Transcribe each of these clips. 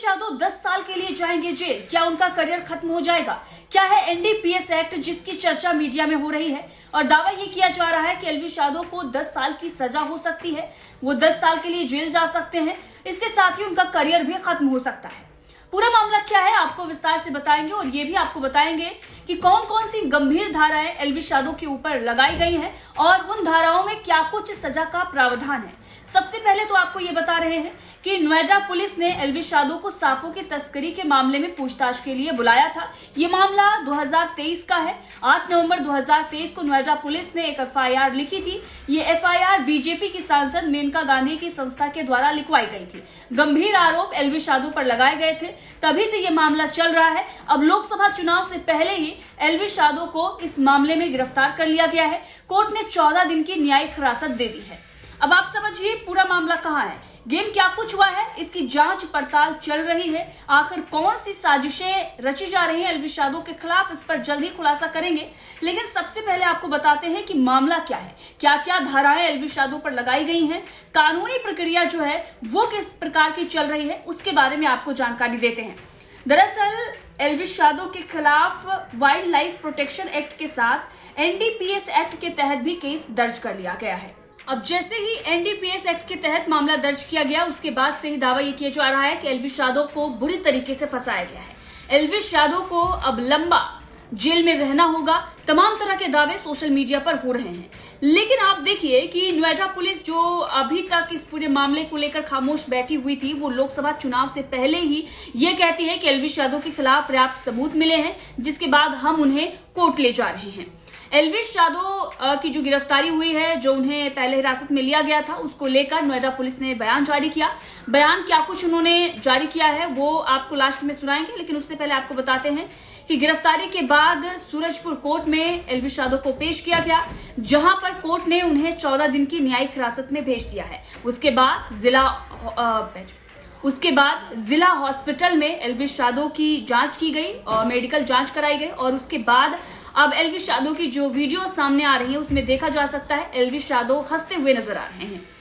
एल्विश यादव 10 साल के लिए जाएंगे जेल। क्या उनका करियर खत्म हो जाएगा? क्या है एनडीपीएस एक्ट जिसकी चर्चा मीडिया में हो रही है और दावा ये किया जा रहा है कि एल्विश यादव को 10 साल की सजा हो सकती है, वो 10 साल के लिए जेल जा सकते हैं। इसके साथ ही उनका करियर भी खत्म हो सकता है। पूरा मामला क्या है आपको विस्तार से बताएंगे और ये भी आपको बताएंगे कि कौन कौन सी गंभीर धाराएं एल्विश यादव के ऊपर लगाई गई हैं और उन धाराओं में क्या कुछ सजा का प्रावधान है। सबसे पहले तो आपको ये बता रहे हैं कि नोएडा पुलिस ने एल्विश यादव को सांपों की तस्करी के मामले में पूछताछ के लिए बुलाया था। ये मामला 2023 का है। 8 नवंबर 2023 को नोएडा पुलिस ने एक एफआईआर लिखी थी। ये एफआईआर बीजेपी की सांसद मेनका गांधी की संस्था के द्वारा लिखवाई गई थी। गंभीर आरोप एल्विश यादव पर लगाए गए थे, तभी से ये मामला चल रहा है। अब लोकसभा चुनाव से पहले ही एल्विश यादव को इस मामले में गिरफ्तार कर लिया गया है। कोर्ट ने 14 दिन की न्यायिक हिरासत दे दी है। अब आप समझिए पूरा मामला कहां है, गेम क्या कुछ हुआ है, इसकी जांच पड़ताल चल रही है। आखिर कौन सी साजिशें रची जा रही हैं एल्विश यादव के खिलाफ, इस पर जल्द ही खुलासा करेंगे। लेकिन सबसे पहले आपको बताते हैं कि मामला क्या है, क्या क्या धाराएं एल्विश यादव पर लगाई गई हैं, कानूनी प्रक्रिया जो है वो किस प्रकार की चल रही है, उसके बारे में आपको जानकारी देते हैं। दरअसल एल्विश यादव के खिलाफ वाइल्ड लाइफ प्रोटेक्शन एक्ट के साथ एनडीपीएस एक्ट के तहत भी केस दर्ज कर लिया गया है। अब जैसे ही एनडीपीएस एक्ट के तहत मामला दर्ज किया गया, उसके बाद से ही दावा ये किया जा रहा है कि एल्विश यादव को बुरी तरीके से फंसाया गया है। एल्विश यादव को अब लंबा जेल में रहना होगा। तमाम तरह के दावे सोशल मीडिया पर हो रहे हैं। लेकिन आप देखिए कि नोएडा पुलिस जो अभी तक इस पूरे मामले को लेकर खामोश बैठी हुई थी, वो लोकसभा चुनाव से पहले ही ये कहती है कि एल्विश यादव के खिलाफ पर्याप्त सबूत मिले हैं, जिसके बाद हम उन्हें कोर्ट ले जा रहे हैं। एल्विश यादव की जो गिरफ्तारी हुई है, जो उन्हें पहले हिरासत में लिया गया था, उसको लेकर नोएडा पुलिस ने बयान जारी किया। बयान क्या कुछ उन्होंने जारी किया है वो आपको लास्ट में सुनाएंगे, लेकिन उससे पहले आपको बताते हैं कि गिरफ्तारी के बाद सूरजपुर कोर्ट में एल्विश यादव को पेश किया गया, जहां पर कोर्ट ने उन्हें 14 दिन की न्यायिक हिरासत में भेज दिया है। उसके बाद जिला हॉस्पिटल में एल्विश यादव की जांच की गई और मेडिकल जांच कराई गई और उसके बाद अब एल्विश यादव की जो वीडियो सामने आ रही है उसमें देखा जा सकता है एल्विश यादव हंसते हुए नजर आ रहे हैं।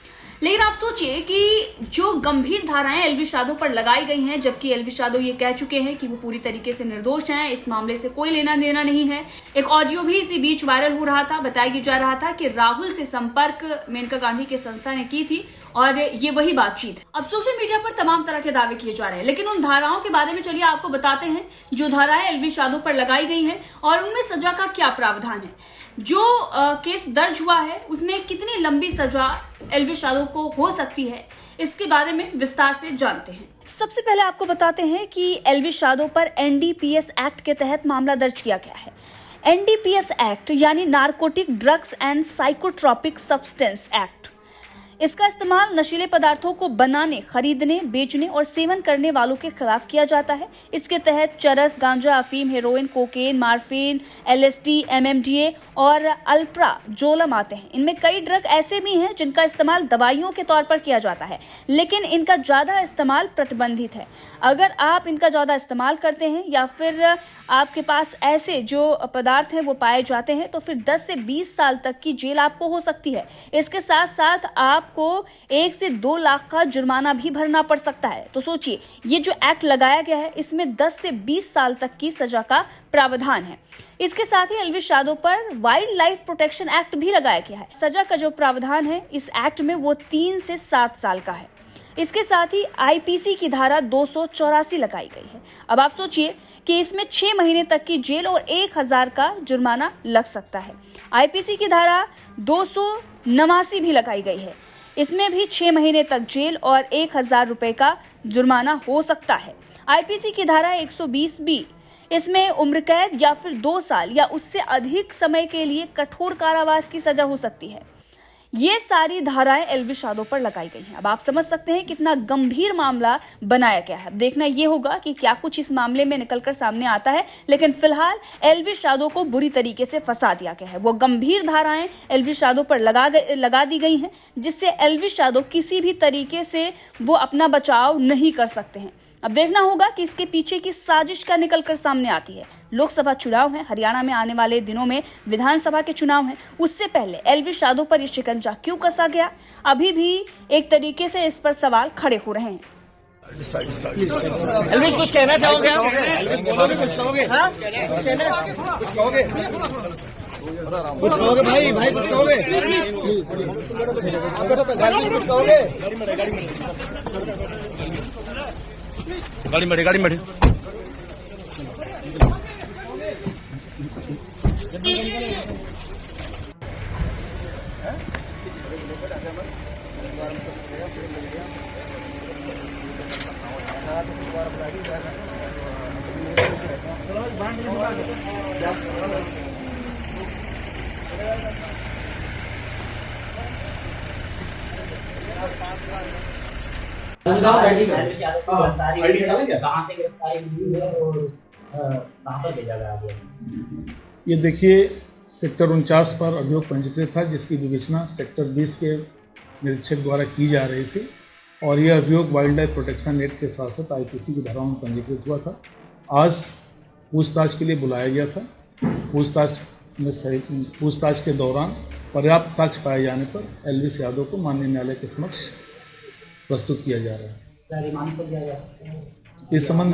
लेकिन आप सोचिए कि जो गंभीर धाराएं एल्विश यादव पर लगाई गई हैं, जबकि एल्विश यादव ये कह चुके हैं कि वो पूरी तरीके से निर्दोष हैं, इस मामले से कोई लेना देना नहीं है। एक ऑडियो भी इसी बीच वायरल हो रहा था। बताया जा रहा था कि राहुल से संपर्क मेनका गांधी की संस्था ने की थी और ये वही बातचीत। अब सोशल मीडिया पर तमाम तरह के दावे किए जा रहे हैं, लेकिन उन धाराओं के बारे में चलिए आपको बताते हैं जो धाराएं एल्विश यादव पर लगाई गई हैं और उनमें सजा का क्या प्रावधान है। जो केस दर्ज हुआ है उसमें कितनी लंबी सजा एल्विश यादव को हो सकती है, इसके बारे में विस्तार से जानते हैं। सबसे पहले आपको बताते हैं कि एल्विश यादव पर एनडीपीएस एक्ट के तहत मामला दर्ज किया गया है। एनडीपीएस एक्ट यानी narcotic drugs and psychotropic substance act. इसका इस्तेमाल नशीले पदार्थों को बनाने, खरीदने, बेचने और सेवन करने वालों के खिलाफ किया जाता है। इसके तहत चरस, गांजा, अफीम, हेरोइन, कोकेन, मार्फिन, एलएसडी, एमएमडीए और अल्प्राजोलम आते हैं। इनमें कई ड्रग ऐसे भी हैं जिनका इस्तेमाल दवाइयों के तौर पर किया जाता है, लेकिन इनका ज्यादा इस्तेमाल प्रतिबंधित है। अगर आप इनका ज्यादा इस्तेमाल करते हैं या फिर आपके पास ऐसे जो पदार्थ हैं वो पाए जाते हैं, तो फिर 10 से 20 साल तक की जेल आपको हो सकती है। इसके साथ साथ आपको 1 से 2 लाख का जुर्माना भी भरना पड़ सकता है। तो सोचिए, ये जो एक्ट लगाया गया है इसमें 10 से 20 साल तक की सजा का प्रावधान है। इसके साथ ही एल्विश यादव पर वाइल्ड लाइफ प्रोटेक्शन एक्ट भी लगाया गया है। सजा का जो प्रावधान है इस एक्ट में वो 3 से 7 साल का है। इसके साथ ही आईपीसी की धारा 284 लगाई गई है। अब आप सोचिए कि इसमें 6 महीने तक की जेल और 1000 का जुर्माना लग सकता है। आईपीसी की धारा 289 भी लगाई गई है। इसमें भी 6 महीने तक जेल और 1000 रुपए का जुर्माना हो सकता है। आईपीसी की धारा 120 इसमें उम्र कैद या फिर 2 साल या उससे अधिक समय के लिए कठोर कारावास की सजा हो सकती है। ये सारी धाराएं एल्विश यादव पर लगाई गई हैं। अब आप समझ सकते हैं कितना गंभीर मामला बनाया गया है। अब देखना ये होगा कि क्या कुछ इस मामले में निकलकर सामने आता है, लेकिन फिलहाल एल्विश यादव को बुरी तरीके से फंसा दिया गया है। वो गंभीर धाराएं एल्विश यादव पर लगा दी गई हैं, जिससे एल्विश यादव किसी भी तरीके से वो अपना बचाव नहीं कर सकते हैं। अब देखना होगा कि इसके पीछे की साजिश का निकलकर सामने आती है। लोकसभा चुनाव है, हरियाणा में आने वाले दिनों में विधानसभा के चुनाव हैं। उससे पहले एल्विश यादव पर यह शिकंजा क्यों कसा गया, अभी भी एक तरीके से इस पर सवाल खड़े हो रहे हैं। एल्विश कुछ कहना चाहोगे आप? कुछ कहोगे? हाँ? कुछ कहोगे भाई कुछ कहोगे? कुछ कहोगे? गाड़ी में कहाँ से गिरफ्तारी हुई है और कहाँ पर भेजा गया है? ये देखिए, सेक्टर 49 पर अभियोग पंजीकृत था, जिसकी विवेचना सेक्टर 20 के निरीक्षक द्वारा की जा रही थी और यह अभियोग वाइल्ड लाइफ प्रोटेक्शन एक्ट के साथ साथ IPC की धाराओं में पंजीकृत हुआ था। आज पूछताछ के लिए बुलाया गया था। पूछताछ के दौरान पर्याप्त साक्ष्य पाए जाने पर एल्विश यादव को माननीय न्यायालय के समक्ष प्रस्तुत किया जा रहा है। रिमांड पर दिया जा सकता है? इस संबंध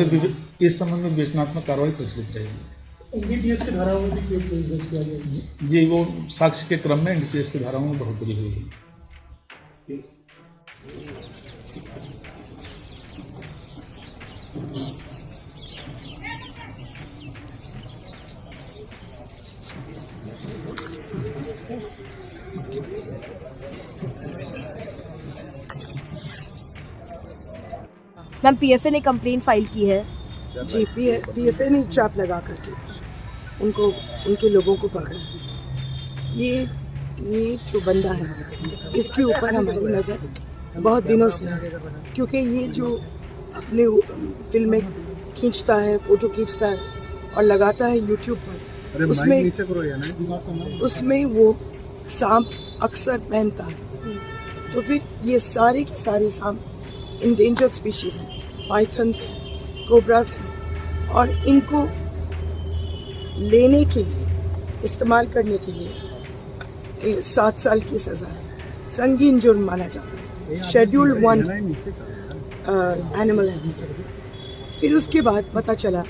में विवेचनात्मक कार्रवाई प्रचलित रहेगी। NDPS की धाराओं में भी केस किया गया? जी, वो साक्ष्य के क्रम में NDPS की धाराओं में बढ़ोतरी हुई है। मैम PFA ने कंप्लेंट फाइल की है। जी, PFA ने ट्रैप लगा करके उनके लोगों को पकड़ा। ये जो बंदा है, इसके ऊपर हमारी नज़र बहुत दिनों से है, क्योंकि ये जो अपने फिल्में खींचता है, फ़ोटो खींचता है और लगाता है YouTube पर, उसमें वो सांप अक्सर पहनता है। तो फिर ये सारे के सारे सांप इंडेंजर्ड स्पीशीज हैं, पाइथन्स हैं, कोबरास हैं, और इनको लेने के लिए, इस्तेमाल करने के लिए 7 साल की सज़ा है। संगीन जुर्म माना जाता है, शेड्यूल 1 एनिमल है। फिर उसके बाद पता चला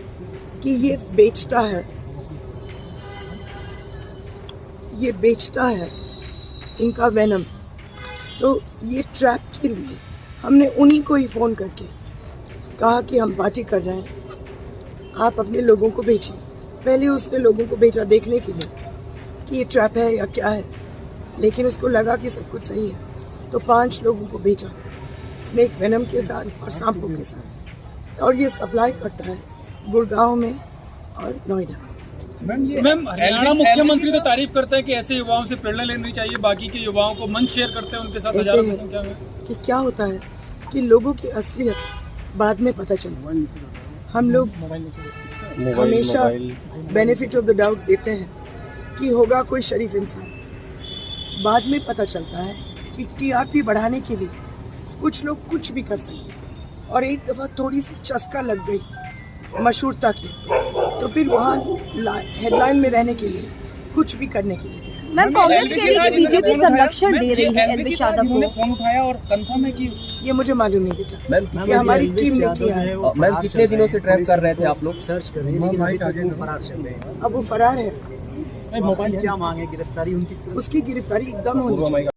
कि ये बेचता है इनका वेनम। तो ये ट्रैप के लिए हमने उन्हीं को ही फ़ोन करके कहा कि हम पार्टी कर रहे हैं, आप अपने लोगों को भेजिए। पहले उसने लोगों को भेजा देखने के लिए कि ये ट्रैप है या क्या है, लेकिन उसको लगा कि सब कुछ सही है, तो 5 लोगों को भेजा स्नेक वेनम के साथ और सांपों के साथ, और ये सप्लाई करता है गुड़गांव में और नोएडा। मैम हरियाणा मुख्यमंत्री तो तारीफ करते हैं कि ऐसे युवाओं से प्रेरणा लेनी चाहिए, बाकी के युवाओं को मंच शेयर करते हैं उनके साथ हजारों की संख्या में। कि क्या होता है कि लोगों की असलियत बाद में पता चलता है। हम लोग हमेशा बेनिफिट ऑफ द डाउट देते हैं कि होगा कोई शरीफ इंसान, बाद में पता चलता है कि TRP बढ़ाने के लिए कुछ लोग कुछ भी कर सकते हैं, और एक दफ़ा थोड़ी सी चस्का लग गई मशहूरता की, तो फिर वहाँ हेडलाइन में रहने के लिए कुछ भी करने के लिए। मैम कांग्रेस कह रही है कि बीजेपी संरक्षण दे रही है एल्विश यादव को। फोन उठाया और कंफर्म है कि ये मुझे मालूम नहीं बेटा, ये हमारी टीम ने किया है। मैम कितने दिनों से ट्रैप कर रहे थे आप लोग? सर्च कर रहे हैं। अब वो फरार है। मोबाइल क्या मांगे? गिरफ्तारी उनकी? उसकी गिरफ्तारी एकदम होनी चाहिए।